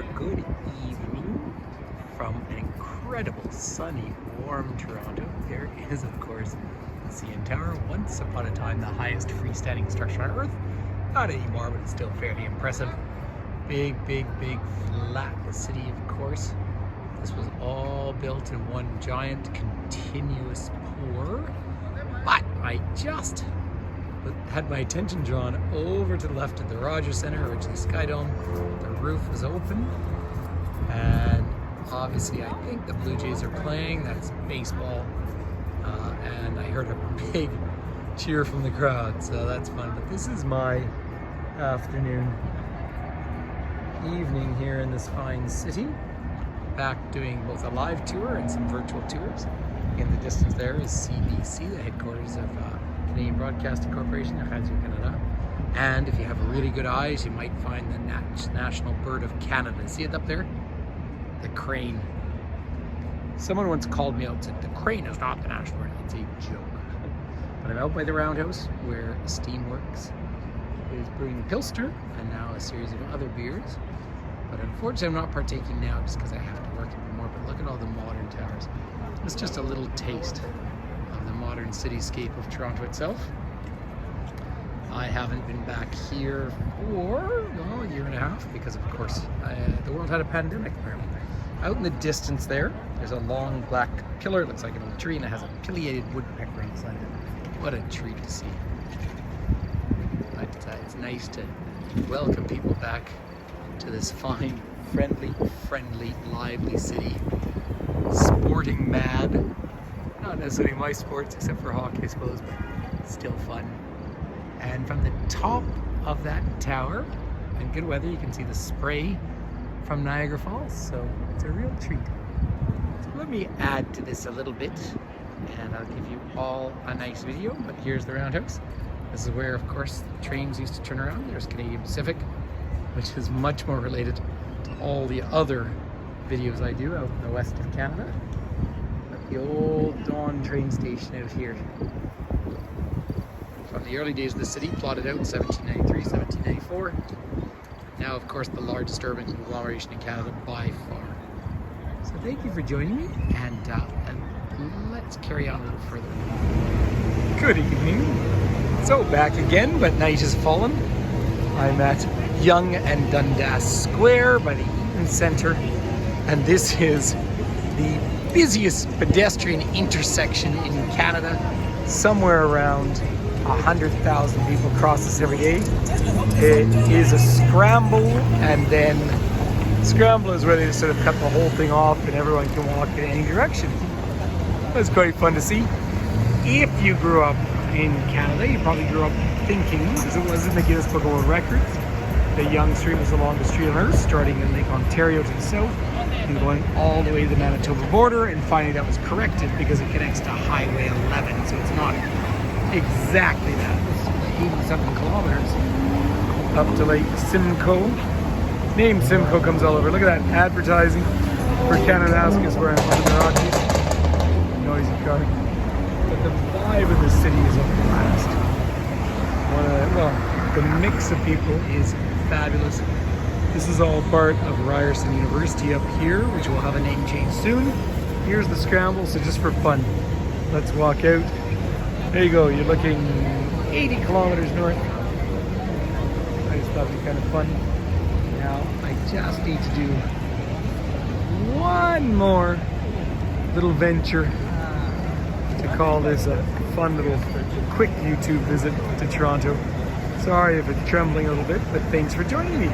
or good evening from an incredible, sunny, warm Toronto. There is, of course, the CN Tower, once upon a time the highest freestanding structure on Earth. Not anymore, but it's still fairly impressive. Big, flat city, of course. This was all built in one giant, continuous pour. But I just had my attention drawn over to the left of the Rogers Centre, originally Sky Dome. The roof was open, and obviously I think the Blue Jays are playing. That's baseball, and I heard a big cheer from the crowd, so that's fun. But this is my afternoon, evening here in this fine city. Back doing both a live tour and some virtual tours. In the distance there is CBC, the headquarters of Canadian Broadcasting Corporation, Radio Canada. And if you have really good eyes, you might find the national bird of Canada. See it up there? The crane. Someone once called me out and said, the crane is not the national bird. It's a joke. But I'm out by the Roundhouse where Steamworks is brewing Pilsner and now a series of other beers. But unfortunately, I'm not partaking now just because I have to work a bit more. But look at all the modern towers. It's just a little taste of the modern cityscape of Toronto itself. I haven't been back here for, well, a year and a half because, of course, the world had a pandemic apparently. Out in the distance there's a long black pillar. It looks like an old tree, and it has a pileated woodpecker inside it. What a treat to see. But it's nice to welcome people back to this fine, friendly, lively city. Sporting mad. Not necessarily my sports, except for hockey, I suppose, but still fun. And from the top of that tower, in good weather, you can see the spray from Niagara Falls, so it's a real treat. So let me add to this a little bit, and I'll give you all a nice video. But here's the Roundhouse. This is where, of course, the trains used to turn around. There's Canadian Pacific, which is much more related to all the other videos I do out in the west of Canada. But the old Dawn train station out here. From the early days of the city, plotted out in 1793, 1794. Now, of course, the largest urban conglomeration in Canada by far. So thank you for joining me, and let's carry on a little further. Good evening. So back again, but night has fallen. I'm at Yonge and Dundas Square by the Eaton Centre, and this is the busiest pedestrian intersection in Canada. Somewhere around 100,000 people cross this every day. It is a scramble, and then scramble is where they just sort of cut the whole thing off and everyone can walk in any direction. That's quite fun to see. If you grew up in Canada, you probably grew up thinking, because it was in the Guinness Book of World Records, that Yonge Street was the longest street on Earth, starting in Lake Ontario to the south and going all the way to the Manitoba border, and finally that was corrected because it connects to Highway 11, so it's not exactly that. It's 80-something kilometers up to Lake Simcoe. Name Simcoe comes all over. Look at that advertising for Kananaskis where I'm from the Rockies. Noisy car. But the vibe of the city is a blast. The mix of people is fabulous. This is all part of Ryerson University up here, which will have a name change soon. Here's the scramble, so just for fun, let's walk out. There you go, you're looking 80 kilometers north. I just thought it'd be kind of fun. Now, I just need to do one more little venture to call this a fun little quick YouTube visit to Toronto. Sorry if it's trembling a little bit, but thanks for joining me.